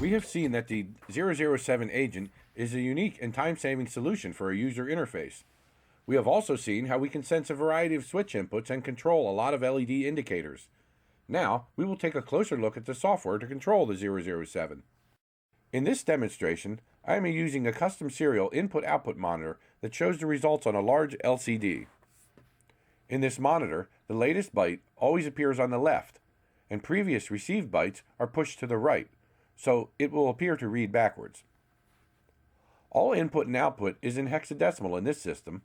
We have seen that the 007 agent is a unique and time-saving solution for a user interface. We have also seen how we can sense a variety of switch inputs and control a lot of LED indicators. Now, we will take a closer look at the software to control the 007. In this demonstration, I am using a custom serial input-output monitor that shows the results on a large LCD. In this monitor, the latest byte always appears on the left, and previous received bytes are pushed to the right, so it will appear to read backwards. All input and output is in hexadecimal in this system,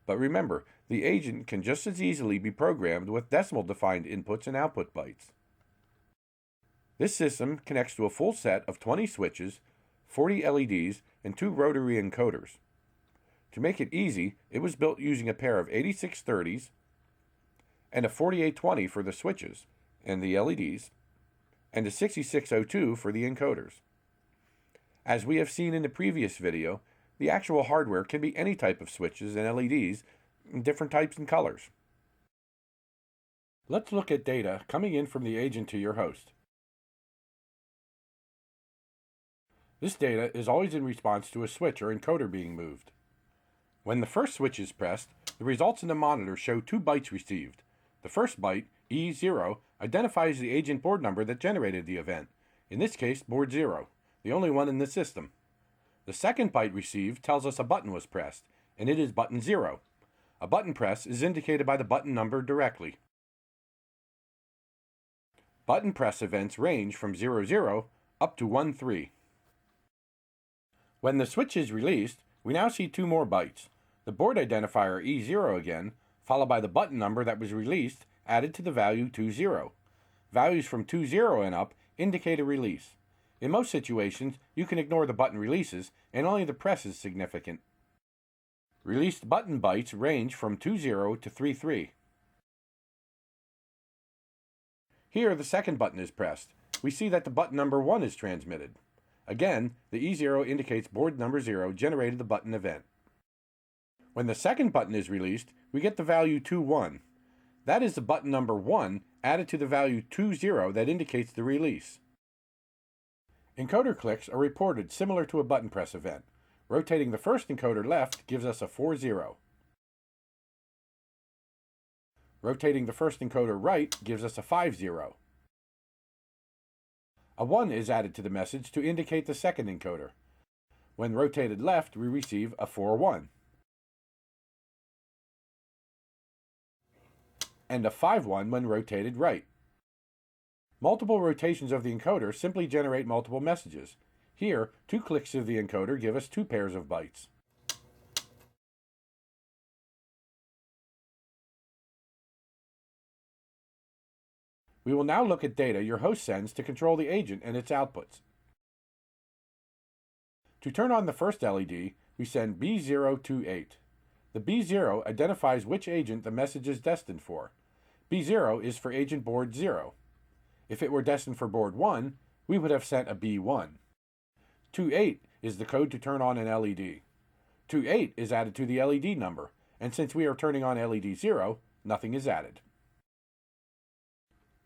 but remember, the agent can just as easily be programmed with decimal-defined inputs and output bytes. This system connects to a full set of 20 switches, 40 LEDs, and 2 rotary encoders. To make it easy, it was built using a pair of 8630s and a 4820 for the switches and the LEDs, and a 6602 for the encoders. As we have seen in the previous video, the actual hardware can be any type of switches and LEDs in different types and colors. Let's look at data coming in from the agent to your host. This data is always in response to a switch or encoder being moved. When the first switch is pressed, the results in the monitor show 2 bytes received. The first byte, E0, identifies the agent board number that generated the event, in this case board 0, the only one in the system. The second byte received tells us a button was pressed, and it is button 0. A button press is indicated by the button number directly. Button press events range from 00 up to 13. When the switch is released, we now see 2 more bytes. The board identifier E0 again, followed by the button number that was released, added to the value 20. Values from 20 and up indicate a release. In most situations, you can ignore the button releases, and only the press is significant. Released button bytes range from 20 to 33. Here, the second button is pressed. We see that the button number 1 is transmitted. Again, the E0 indicates board number 0 generated the button event. When the second button is released, we get the value 21. That is the button number 1 added to the value 20 that indicates the release. Encoder clicks are reported similar to a button press event. Rotating the first encoder left gives us a 40. Rotating the first encoder right gives us a 50. A 1 is added to the message to indicate the second encoder. When rotated left, we receive a 41. And a 51 when rotated right. Multiple rotations of the encoder simply generate multiple messages. Here, 2 clicks of the encoder give us 2 pairs of bytes. We will now look at data your host sends to control the agent and its outputs. To turn on the first LED, we send B028. The B0 identifies which agent the message is destined for. B0 is for agent board 0. If it were destined for board 1, we would have sent a B1. 28 is the code to turn on an LED. 28 is added to the LED number, and since we are turning on LED 0, nothing is added.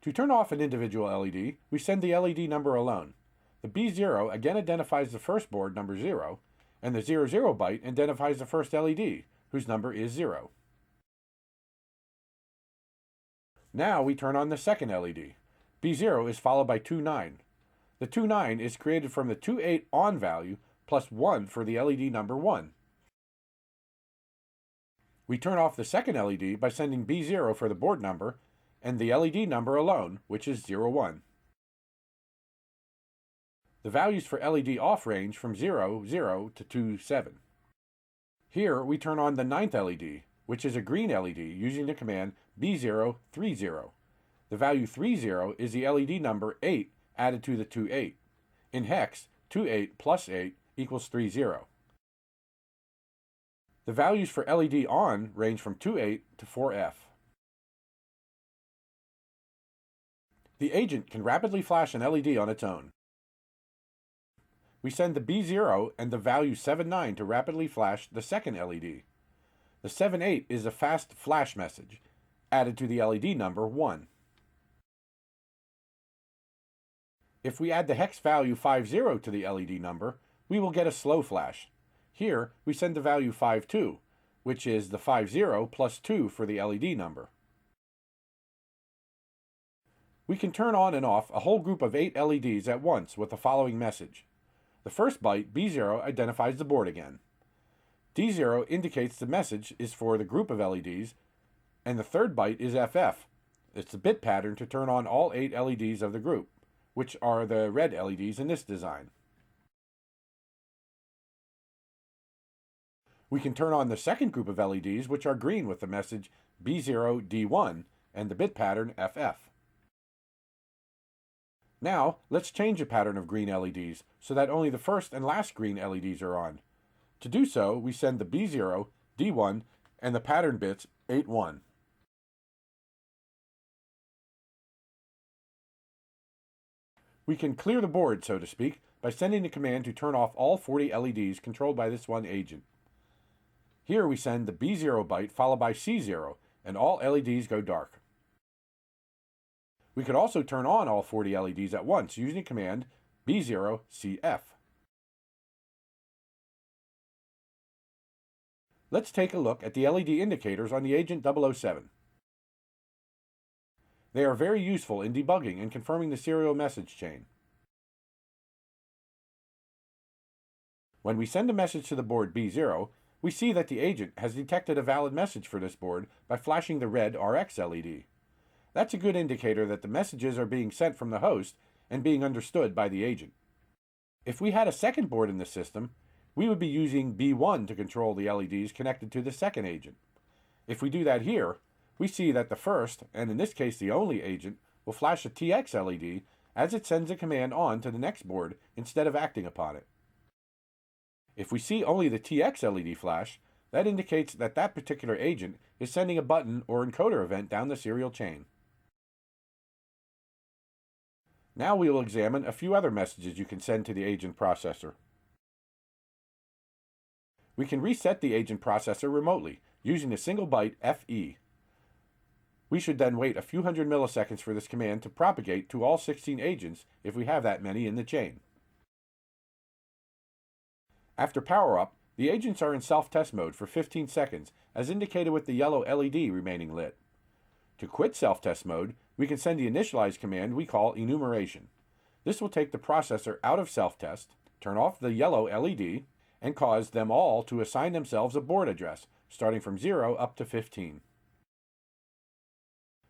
To turn off an individual LED, we send the LED number alone. The B0 again identifies the first board number 0, and the 00 byte identifies the first LED, whose number is 0. Now we turn on the second LED. B0 is followed by 29. The 29 is created from the 28 on value plus 1 for the LED number 1. We turn off the second LED by sending B0 for the board number and the LED number alone, which is 01. The values for LED off range from 00 to 27. Here we turn on the 9th LED, which is a green LED using the command B030. The value 30 is the LED number 8 added to the 28. In hex, 28 plus 8 equals 30. The values for LED on range from 28 to 4F. The agent can rapidly flash an LED on its own. We send the B0 and the value 79 to rapidly flash the second LED. The 78 is a fast flash message, added to the LED number 1. If we add the hex value 50 to the LED number, we will get a slow flash. Here, we send the value 52, which is the 50 plus 2 for the LED number. We can turn on and off a whole group of 8 LEDs at once with the following message. The first byte, B0, identifies the board again. D0 indicates the message is for the group of LEDs, and the third byte is FF. It's the bit pattern to turn on all 8 LEDs of the group, which are the red LEDs in this design. We can turn on the second group of LEDs, which are green with the message B0D1 and the bit pattern FF. Now, let's change the pattern of green LEDs so that only the first and last green LEDs are on. To do so, we send the B0, D1, and the pattern bits 8-1. We can clear the board, so to speak, by sending the command to turn off all 40 LEDs controlled by this one agent. Here we send the B0 byte followed by C0, and all LEDs go dark. We could also turn on all 40 LEDs at once using the command B0CF. Let's take a look at the LED indicators on the Agent 007. They are very useful in debugging and confirming the serial message chain. When we send a message to the board B0, we see that the agent has detected a valid message for this board by flashing the red RX LED. That's a good indicator that the messages are being sent from the host and being understood by the agent. If we had a second board in the system, we would be using B1 to control the LEDs connected to the second agent. If we do that here, we see that the first, and in this case the only agent, will flash a TX LED as it sends a command on to the next board instead of acting upon it. If we see only the TX LED flash, that indicates that that particular agent is sending a button or encoder event down the serial chain. Now we will examine a few other messages you can send to the agent processor. We can reset the agent processor remotely using a single byte FE. We should then wait a few hundred milliseconds for this command to propagate to all 16 agents if we have that many in the chain. After power up, the agents are in self-test mode for 15 seconds as indicated with the yellow LED remaining lit. To quit self-test mode, we can send the initialize command we call enumeration. This will take the processor out of self-test, turn off the yellow LED, and cause them all to assign themselves a board address, starting from 0 up to 15.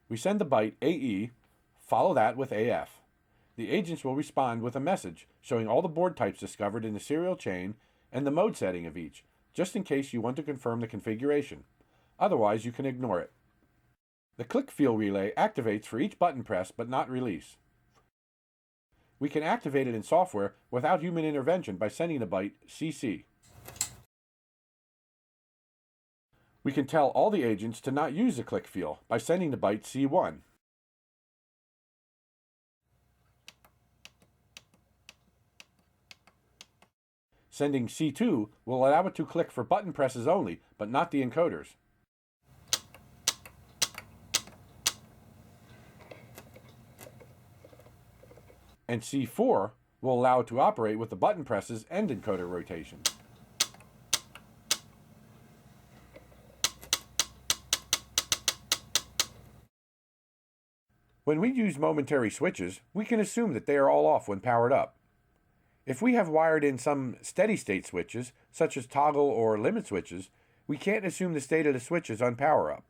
We send the byte AE, follow that with AF. The agents will respond with a message showing all the board types discovered in the serial chain and the mode setting of each, just in case you want to confirm the configuration. Otherwise, you can ignore it. The click feel relay activates for each button press but not release. We can activate it in software without human intervention by sending the byte CC. We can tell all the agents to not use the click feel by sending the byte C1. Sending C2 will allow it to click for button presses only, but not the encoders. And C4 will allow it to operate with the button presses and encoder rotation. When we use momentary switches, we can assume that they are all off when powered up. If we have wired in some steady-state switches, such as toggle or limit switches, we can't assume the state of the switches on power-up.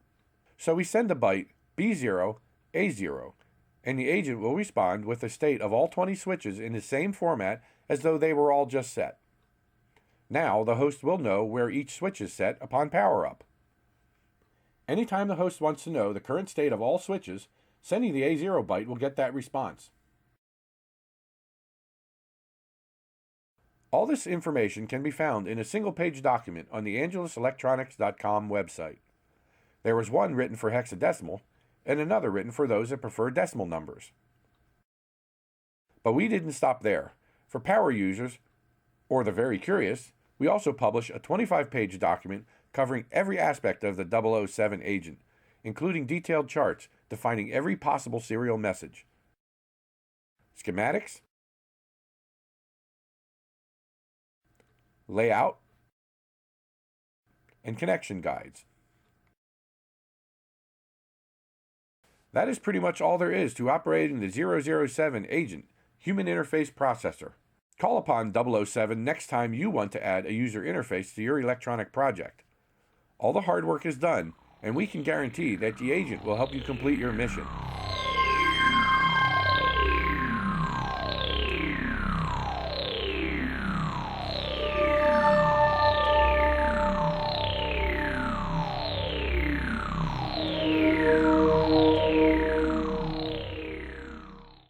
So we send the byte B0, A0, and the agent will respond with the state of all 20 switches in the same format as though they were all just set. Now the host will know where each switch is set upon power-up. Anytime the host wants to know the current state of all switches, sending the A0 byte will get that response. All this information can be found in a single-page document on the angeliselectronics.com website. There was one written for hexadecimal, and another written for those that prefer decimal numbers. But we didn't stop there. For power users, or the very curious, we also publish a 25-page document covering every aspect of the 007 agent, including detailed charts defining every possible serial message. Schematics, layout, and connection guides. That is pretty much all there is to operating the 007 Agent Human Interface Processor. Call upon 007 next time you want to add a user interface to your electronic project. All the hard work is done, and we can guarantee that the agent will help you complete your mission.